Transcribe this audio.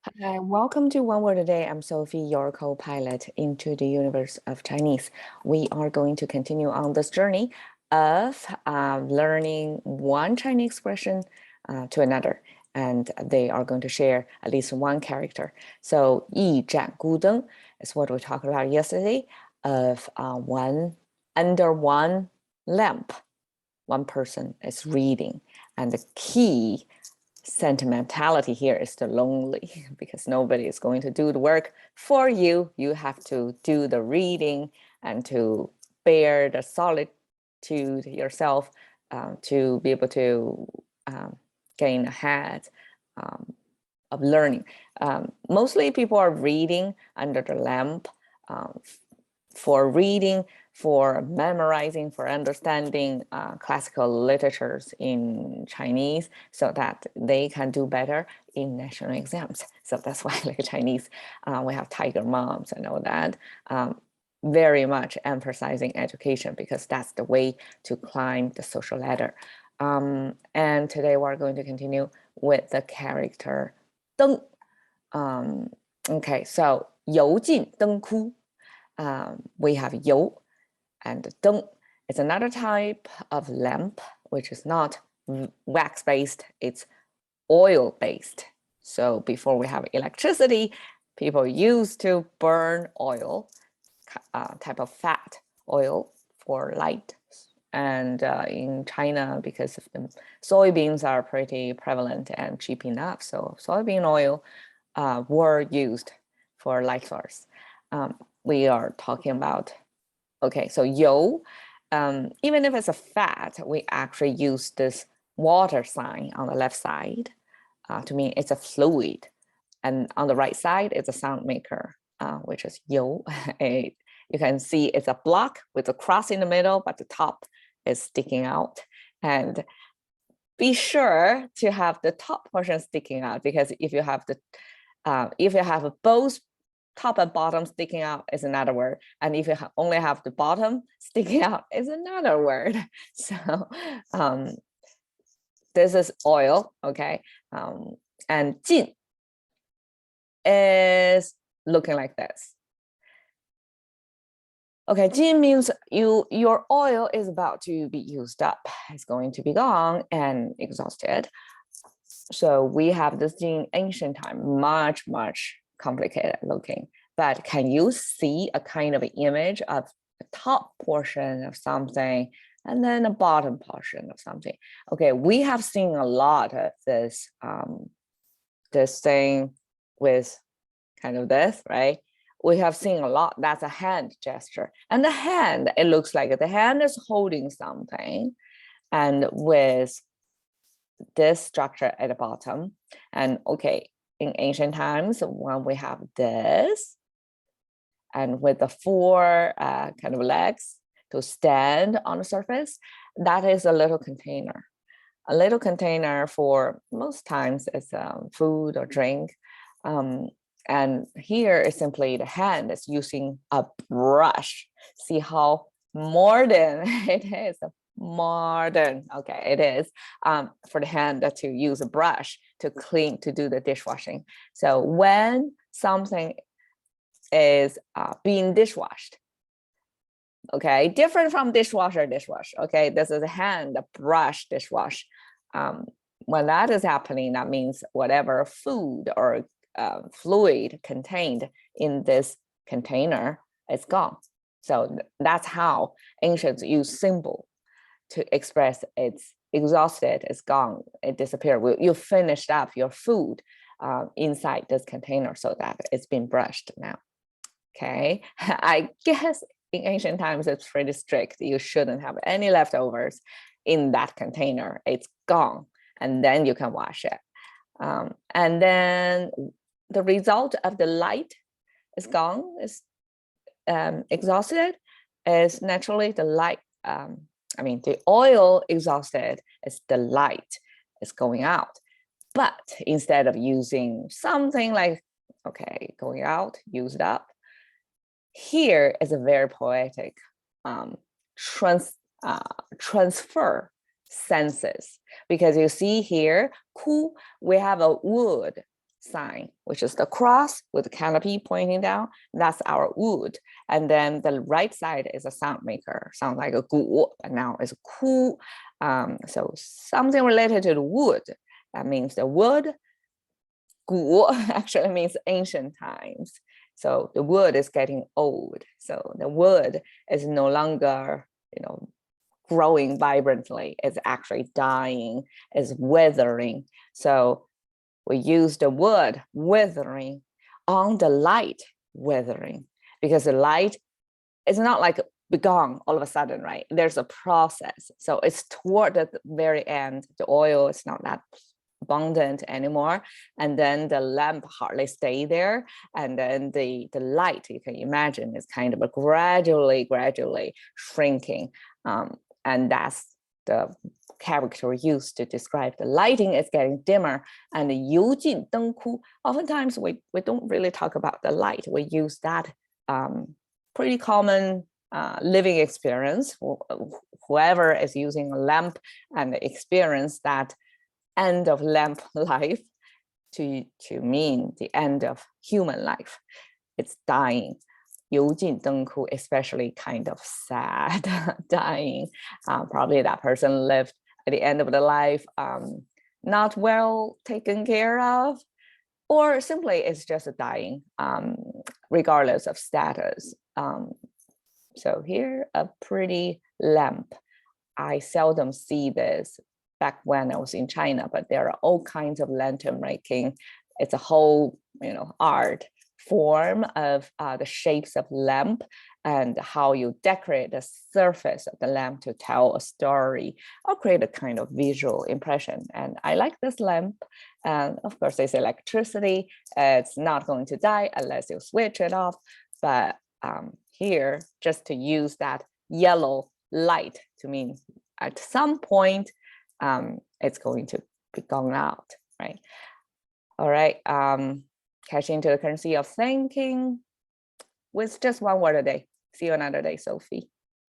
Hi, welcome to One Word a Day. I'm Sophie, your co-pilot into the universe of Chinese. We are going to continue on this journey of learning one Chinese expression to another, and they are going to share at least one character. So, 一盏孤灯 is what we talked about yesterday, of under one lamp, one person is reading, and the key sentimentality here is the lonely because nobody is going to do the work for you. You have to do the reading and to bear the solitude yourself to be able to gain ahead of learning. Mostly people are reading under the lamp for reading, for memorizing, for understanding classical literatures in Chinese so that they can do better in national exams. So that's why like Chinese, we have tiger moms and all that, very much emphasizing education because that's the way to climb the social ladder. And today we're going to continue with the character 灯. Okay, so 油尽灯枯. We have 油 and 灯. It's another type of lamp, which is not wax-based, it's oil-based. So before we have electricity, people used to burn oil, type of fat oil for light. And in China, because of the soybeans are pretty prevalent and cheap enough, so soybean oil were used for light source. We are talking about, okay, so 油, even if it's a fat, we actually use this water sign on the left side to mean it's a fluid. And on the right side, it's a sound maker, which is 油. You can see it's a block with a cross in the middle, but the top is sticking out. And be sure to have the top portion sticking out, because if you have both top and bottom sticking out is another word, and if you only have the bottom sticking out is another word. So this is oil, okay, and 尽 is looking like this. Okay, 尽 means your oil is about to be used up. It's going to be gone and exhausted. So we have this in ancient time, much complicated looking. But can you see a kind of image of the top portion of something and then the bottom portion of something? Okay, we have seen a lot of this this thing with kind of this, right? We have seen a lot. That's a hand gesture. And the hand, it looks like the hand is holding something, and with this structure at the bottom. And okay, in ancient times, when we have this, and with the four kind of legs to stand on the surface, that is a little container. A little container for most times it's food or drink. And here is simply the hand is using a brush. See how modern it is. Modern, okay, it is for the hand to use a brush to clean, to do the dishwashing. So when something is being dishwashed, okay, different from dishwasher, okay, this is a hand, a brush, dishwash. When that is happening, that means whatever food or fluid contained in this container is gone. So that's how ancients use symbol to express it's exhausted, it's gone, it disappeared. You finished up your food inside this container so that it's been brushed now. Okay, I guess in ancient times it's pretty strict. You shouldn't have any leftovers in that container. It's gone, and then you can wash it. And then the result of the light is gone, is exhausted, is naturally the light. The oil exhausted is the light is going out. But instead of using something like, okay, going out, used up, here is a very poetic transfer senses, because you see here, 枯, we have a wood sign, which is the cross with the canopy pointing down. That's our wood. And then the right side is a sound maker, sounds like a gu, and now it's ku. So something related to the wood. That means the wood. Gu actually means ancient times. So the wood is getting old. So the wood is no longer, growing vibrantly. It's actually dying, it's withering. So we use the word withering on the light withering, because the light is not like be gone all of a sudden, right? There's a process. So it's toward the very end, the oil is not that abundant anymore, and then the lamp hardly stay there, and then the light, you can imagine, is kind of a gradually shrinking, and that's the character used to describe the lighting is getting dimmer. And the 油尽灯枯, oftentimes we don't really talk about the light. We use that pretty common living experience. Whoever is using a lamp and experience that end of lamp life to mean the end of human life. It's dying. 油尽灯枯, especially kind of sad, dying. Probably that person lived at the end of the life, not well taken care of, or simply it's just dying, regardless of status. So here, a pretty lamp. I seldom see this back when I was in China, but there are all kinds of lantern making. It's a whole, art form of the shapes of lamp and how you decorate the surface of the lamp to tell a story or create a kind of visual impression. And I like this lamp. And of course, it's electricity. It's not going to die unless you switch it off. But here, just to use that yellow light to mean at some point, it's going to be gone out, right? All right. Cash into the currency of thinking with just one word a day. See you another day, Sophie.